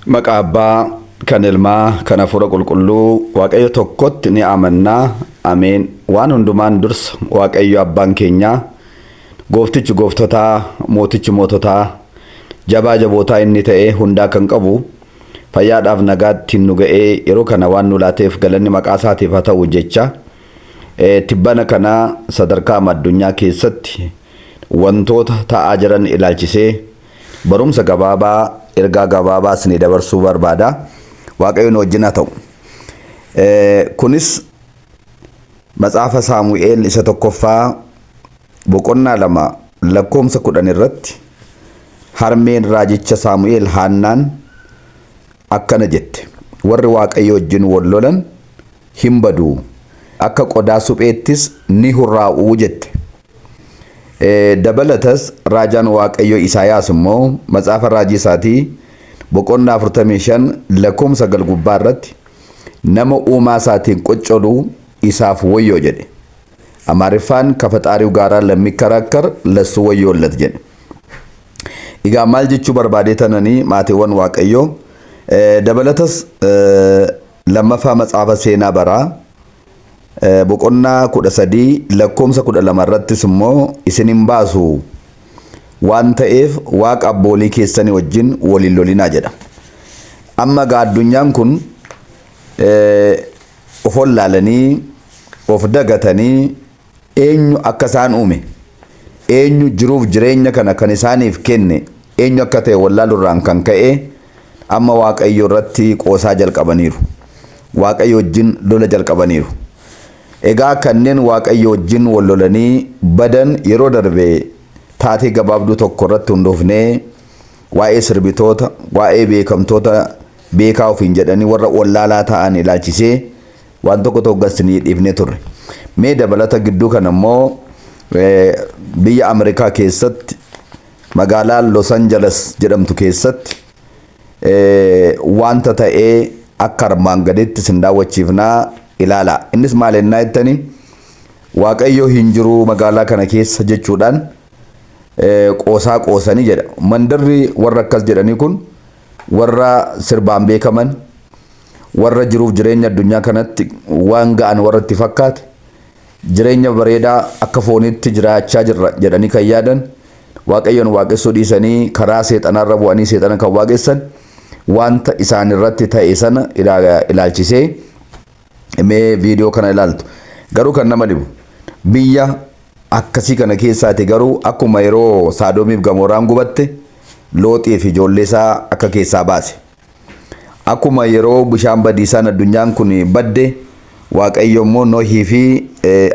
Maqaa Abbaa kan Ilmaa kan Hafuura Qulqulluu Waaqayyo tokkotti ni amannaa. Ameen. Waan hundumaan dursa Waaqayyo Abbaan keenyaa, Gooftichi gooftotaa, Mootichi moototaa, Jabaa jabootaa inni ta'ee hundaa kan qabu, fayyaadhaaf nagaatti nu ga'ee yeroo kana waan nu laateef galanni maqaa isaatiif haa ta'u jecha. Tibbana kana sadarkaa addunyaa keessatti wantoota ta'aa jiran ilaalchisee barumsa gabaabaa, ergaa gabaabaa isinii dabarsuu barbaada. Waaqayyoon wajjin haa ta'u. Kunis Matsaafa Saamu'eel isa tokkoffaa boqonnaa 2 lakkoomsa 10 irratti harmeen raajicha Saamu'eel Haannaan akkana jette: warri Waaqayyo wajjin wal lolan hin baduu, akka qodaa supheettis ni hurraa'uu jette. Dabalatas raajaan Waaqayyo Isaayaas immoo Matsaafa raajii isaatii boqonnaa 45 lakkoomsa 9 gubbaa irratti nama uumaa isaatiin qoccolu isaaf wayyoo jedhe. Amaariffaan kafaxaariው ጋራ ለሚከራከር ለሱ ወዮለት jedhe. Egaa maal jechuu barbaadeetanii maatiiwwan Waaqayyoo. Dabalatas lammaffaa Matsaafa Seenaa Baraa boqonnaa 13 lakkoomsa 12 irrattis immoo isin hin baasu waan ta'eef Waaqa abboolii keessanii wajjin waliin lolinaa jedha. Amma gaa addunyaan kun of wallaalanii of dagatanii eenyu akka isaan uume, eenyu jiruuf jireenya kana kan isaaniif kenne, eenyu akka ta'e wallaalurraan kan ka'e amma Waaqayyo irratti qoosaa jalqabaniiru. Waaqayyo wajjin lola jalqabaniiru. Egaa kanneen Waaqayyo wajjin wal lolanii badan yeroo darbe taatee gabaabduu tokko irratti hundoofnee waa'ee sirbitoota, waa'ee beekamtoota beekaa ofiin jedhanii warra wallaalaa ta'an ilaalchisee waan tokko tokkotti dhiifnee turre. Mee dabalata gidduu kana immoo biyya Ameerikaa keessatti magaalaa Los Angeles jedhamtu keessatti wanta ta'ee akka armaan gaditti sin daawwachiifnaa ilaala. Innis maal ennaa jettanii Waaqayyo hin jiru magaalaa kana keessa jechuudhaan qoosaa qoosanii jedha. Mandarri warra akkas jedhanii kun warra sirbaan beekaman, warra jiruuf jireenya addunyaa kanatti waan ga'an warra itti fakkaate, jireenya bareedaa akka foonitti jiraachaa jirra jedhanii kan yaadan, Waaqayyoon waaqessuu dhiisanii karaa seexanaarra bu'anii seexana kan waaqessan wanta isaan irratti ta'e sana ilaalchisee mee viidiyoo kana ilaaltu. Garuu kan nama dhibu biyya akkasii kana keessaati garuu akkuma yeroo Saadomiif Gamooraan gubatte Looxii fi ijoollee isaa akka keessaa baase. Akkuma yeroo bishaan badiisaan addunyaan kun badde Waaqayyo immoo Nohii fi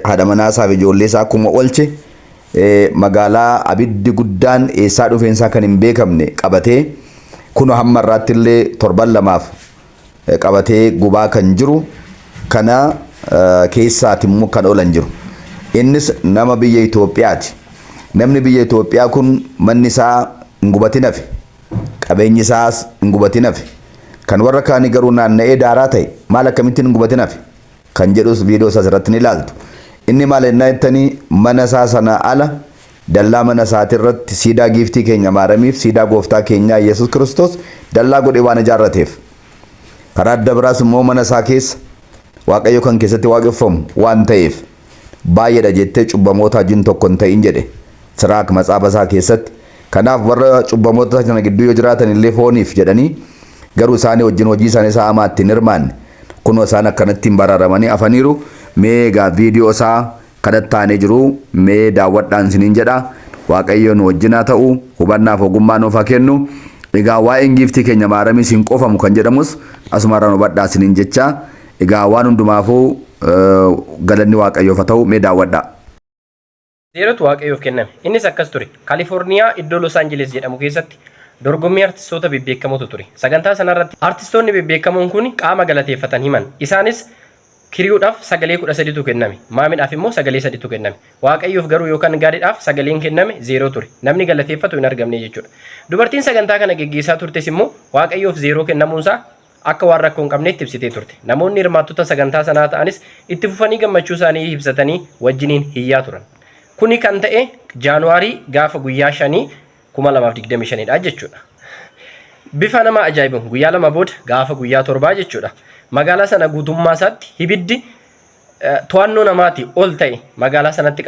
haadha manaa isaa fi ijoollee isaa akkuma oolche magaalaa abiddi guddaan eessaa dhufeensaa kan hin beekamne qabatee kun hamma irraatti illee torban lamaaf qabatee gubaa kan jiru kana keessaati immoo kan oolan jiru. Innis nama biyya Itoophiyaati. Namni biyya Itoophiyaa kun manni isaa hin gubatin hafe, qabeenyi isaas hin gubatin hafe. Kan warra kaanii garuu naanna'ee daaraa ta'e maal akkamitti hin gubatin hafe kan jedhus viidiyoo isaas irratti ni ilaaltu. Inni maal ennaa jettanii mana isaa sana ala dallaa mana isaati irratti siidaa giiftii keenya Maaramiif siidaa gooftaa keenyaa Yesuus Kiristoos dallaa godhee waan ijaarrateef. Karaa adda biraas immoo mana isaa keessa Waaqayyo kan keessatti waaqeffamu waan ta'eef baay'eedha jettee cubbamoota wajjin tokko hin ta'in jedhe Siraak Matsaafa isaa keessatti. Kanaaf warra cubbamoota kana gidduu yoo jiraatan illee fooniif jedhanii garuu isaanii wajjin hojii isaanii isaa amaatti hin hirmaanne kunoo isaan akkanatti hin baraaramanii afaniiru. Mee egaa viidiyoo isaa kanatti taanee jiru mee daawwadhaan isiniin jedha. Waaqayyoon wajjin haa ta'u, hubannaaf ogummaa nuuf haa kennu. Egaa waa'een giiftii keenya Maaramiis hin qofamu kan jedhamus asumarraan hubadhaa isiniin jecha. Egaa waan hundumaafuu galanni Waaqayyoof haa ta'u mee daawwadhaa. Zeerootu Waaqayyoof kenname. Innis akkas ture. Kaalifoorniyaa iddoo Los Angeles jedhamu keessatti dorgommii artistoota bebbeekamootu ture. Sagantaa sanarratti artistoonni bebbeekamoon kun qaama galateeffatan himan. Isaanis kiriyuudhaaf sagalee 13tu kenname. Maamidhaaf immoo sagalee 3tu kenname. Waaqayyoof garuu yookaan gaariidhaaf sagaleen kenname 0 ture. Namni galateeffatu hin argamne jechuudha. Dubartiin sagantaa kana geggeessaa turtes immoo Waaqayyoof 0 kennamuunsaa akka waan rakkoo hin qabneetti ibsitee turte. Namoonni hirmaattota sagantaa sanaa ta'anis itti fufanii gammachuu isaanii ibsatanii wajjiniin hiyyaa turan. Kuni kan ta'e Jaanuwaarii gaafa guyyaa 5 2025 dha jechuudha. bifa nama ajaa'ibu guyyaa lama booda gaafa guyyaa torbaa jechuudha. Magaalaa sana guutummaa isaatti ibiddi to'annoo namaati ol ta'e magaalaa sanatti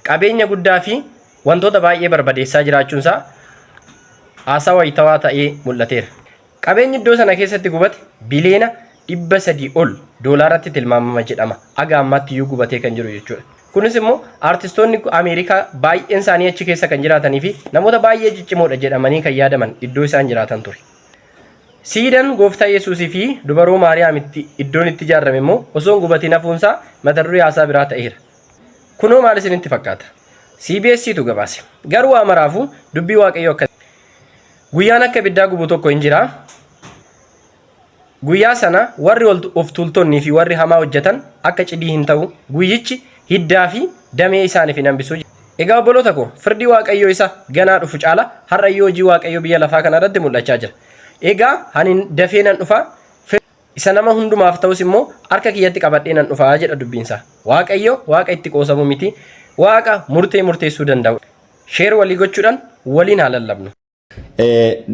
qabeenya guddaa fi wantoota baay'ee barbadeessaa jiraachuun isaa haasaa wayitawaa ta'ee mul'ateera. Qabeenyi iddoo sana keessatti gubate biliyoona 300 ol doolaaratti tilmaamama jedhama. Aga ammaatti iyyuu gubatee kan jiru jechuudha. Kunis immoo artistoonni Ameerikaa baay'een isaanii achi keessa kan jiraatanii fi namoota baay'ee ciccimoodha jedhamanii kan yaadaman iddoo isaan jiraatan ture. Siidaan gooftaa Yesuusii fi dubaroo Maariyaamitti iddoon itti ijaarame immoo osoo gubatiin hafuunsaa mata duree haasaa biraa ta'eera. Kunoo maal isinitti fakkaata? CBS'tu gabaase. Garuu amaraafuu dubbii Waaqayyoo akka guyyaan akka ibiddaa gubu tokko hin jira. Guyyaa sana warri of tuultonnii fi warri hamaa hojjetan akka cidii hin ta'u guyyichi hiddaa fi damee isaaniif hin hambisuu. Egaa obboloota koo firdii Waaqayyoo isa ganaa dhufu caala har'a iyyuu hojii Waaqayyoo biyya lafaa kana irratti mul'achaa jira. Egaa ani dafee nan dhufa isa nama hundumaaf ta'us immoo harka kiyyatti qabadhee nan dhufa jedha dubbiinsaa. Waaqayyo Waaqa itti qoosamu miti. Waaqa murteessuu danda'u. Sheer walii gochuudhaan waliin haa lallabnu.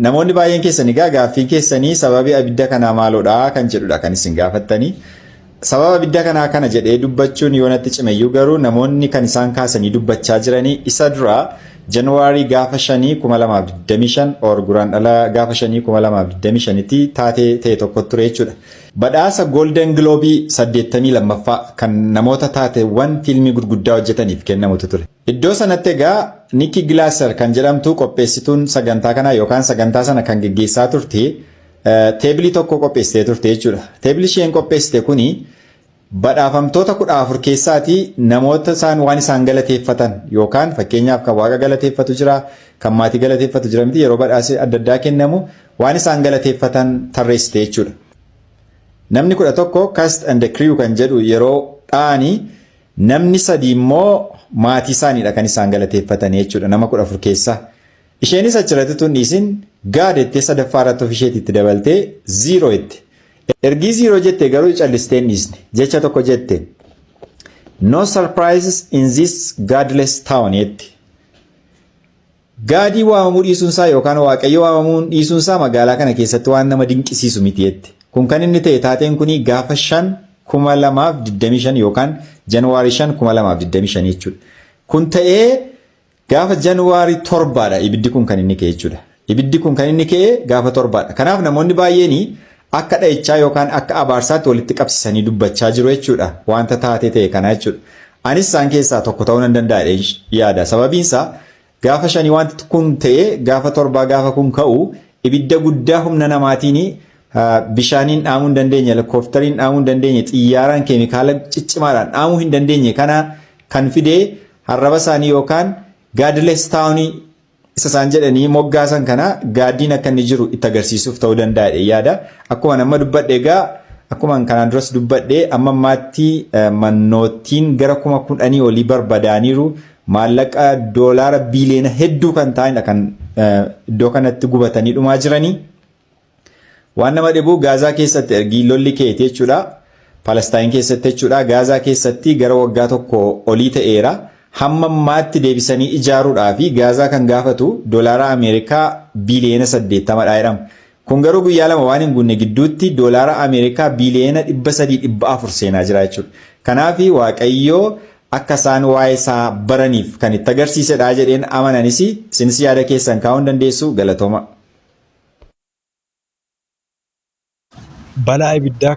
Namoonni baay'een keessanii gaaffii keessanii sababii abidda kanaa maaloodha kan jedhudha kan isin gaafattanii. Sababa abidda kanaa kana jedhee dubbachuun yoo natti cimeyyuu garuu namoonni kan isaan kaasanii dubbachaa jiranii isa dura Januwaarii gaafa 5 2025 or guraandhala gaafa 5 2025 tti taatee ta'e tokko ture jechuudha. Badhaasa Golden Globe 82ffaa kan namoota taateewwan fiilmii gurguddaa hojjetaniif kennamutu ture. Iddoo sanatti egaa Nikki Glaser kan jedhamtu qopheessituun sagantaa kanaa yookaan sagantaa sana kan geggeessaa turte teebilii tokko qopheessitee turte jechuudha. Teebilii isheen qopheessite kuni badhaafamtoota 14 keessaatii namoota isaan waan isaan galateeffatan yookaan fakkeenyaaf kan Waaqa galateeffatu jira, kan maatii galateeffatu jira miti yeroo badhaasni adda addaa kennamu waan isaan galateeffatan tarreessite jechuudha. Namni 11 cast and crew kan jedhu yeroo dhaani namni 3 immoo maatii isaaniidha kan isaan galateeffatan jechuudha nama 14 keessaa. Isheenis achirratti tun dhiisin gaadettee sadaffaa irratti ofisheetitti dabaltee 0 itti. Ergii 0 jette garuu callistee dhiisne jecha tokko jette no surprises in this godless town yetti. Gaadii waamamuu dhiisuunsaa yookaan Waaqayyo waamamuun dhiisuunsaa magaalaa kana keessatti waan nama dinqisiisu miti yetti. Kun kan inni ta'e taateen kuni gaafa 5 2025 yookaan Januwaarii 5 2025 jechuudha. Kun ta'ee gaafa Januwaarii 7dha ibiddi kun kan inni ka'e jechuudha. Ibiddi kun kan inni ka'e gaafa 7dha. Kanaaf namoonni baay'een akka dha'ichaa yookaan akka abaarsaatti walitti qabsisanii dubbachaa jiru jechuudha. Wanta taatee ta'e kana jechuudha. Anis isaan keessaa tokko ta'uu nan danda'a yaada. Sababiinsaa gaafa 5 wanti kun ta'e gaafa 7 gaafa kun ka'u ibidda guddaa humna namaatiin bishaaniin dhaamuu hin dandeenye, helikooftariin dhaamuu hin dandeenye, xiyyaaraan keemikaala ciccimaadhaan dhaamuu hin dandeenye kana kan fidee harraba isaanii yookaan godless town isa isaan jedhanii moggaasan kana gaaddiin akka inni jiru itti agarsiisuuf ta'uu danda'a yaada. Akkuma nama dubbadhe egaa akkuma kanaan duras dubbadhe amma ammaatti mannootiin gara 10,000 olii barbadaaniiru maallaqa doolaara biliyoona hedduu kan ta'anidha kan iddoo kanatti gubatanii dhumaa jiranii. Waan nama dhibu Gaazaa keessatti ergi lolli keete jechuudha. Palestaan keessatti jechuudha. Gaazaa keessatti gara waggaa tokko olii ta'eera. Hamma ammaatti deebisanii ijaaruudhaaf Gaazaa kan gaafatu doolaara Ameerikaa biliyoona 80dha jedhama. Kun garuu guyyaa lama waan hin guunne gidduutti doolaara Ameerikaa biliyoona 300-400 seenaa jira jechuudha. Kanaaf Waaqayyoo akka isaan waa'ee isaa baraniif kan itti agarsiisedha jedheen amananis isinis yaada keessan kaa'uu dandeessu galatooma. Balaa ibiddaa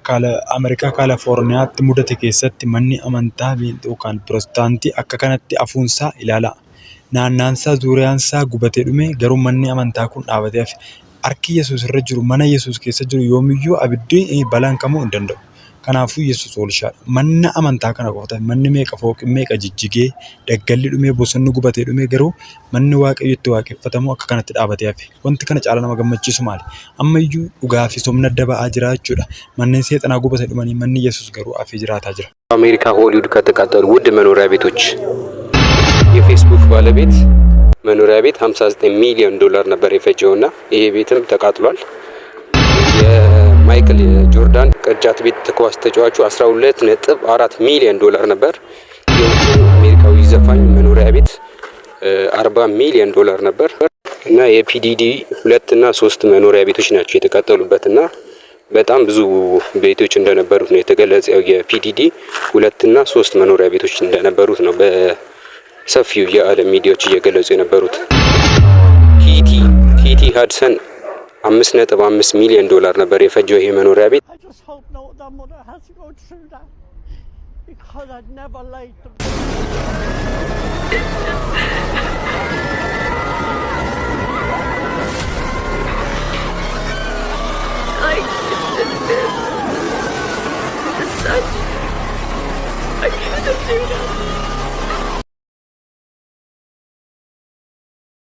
Ameerikaa Kaalifoorniyaatti mudate keessatti manni amantaa yookaan Pirotestaantii akka kanatti hafuunsaa ilaala. Naannaansaa zuuriyaansaa gubatee dhume garuu manni amantaa kun dhaabatee hafe. Harki Yesuus irra jiru mana Yesuus keessa jiru yoomiyyuu abiddi balaan kamuu hin danda'u. Kanaafuu Yesuus oolchaadha. Manni amantaa kana qofata manni meeqa fooqi meeqa jijjigee daggalli dhumee bosonni gubatee dhumee garuu manni Waaqayyo itti waaqeffatamu akka kanatti dhaabatee hafe. Wanti kana caala nama gammachiisu maali? Ammayyuu dhugaa fi somna daba'aa jira jechuudha. Manneen seexanaa gubatee dhumanii manni Yesuus garuu hafee jiraataa jira. አሜሪካ ሆሊውድ ከተቃጠሉ ውድ መኖሪያ ቤቶች የፌስቡክ ባለቤት መኖሪያ ቤት 59 ሚሊዮን ዶላር ነበር የፈጀውና ይሄ ቤትም ተቃጥሏል። የማይክል ጆርዳን ቅርጫት ቤት ኳስ ተጫዋቹ 12.4 ሚሊዮን ዶላር ነበር። የአሜሪካዊ ዘፋኝ መኖሪያ ቤት 40 ሚሊዮን ዶላር ነበር። እና የፒዲዲ 2 እና 3 መኖሪያ ቤቶች ናቸው የተቃጠሉበት እና በጣም ብዙ ቤቶች እንደነበሩት ነው የተገለጸው። የፒዲዲ 2 እና 3 መኖሪያ ቤቶች እንደነበሩት ነው በሰፊው የዓለም ሚዲያዎች እየገለጹ የነበሩት። ቲቲ ሃድሰን 5.5 ሚሊዮን ዶላር ነበር የፈጀው ይሄ መኖሪያ ቤት። I couldn't do that.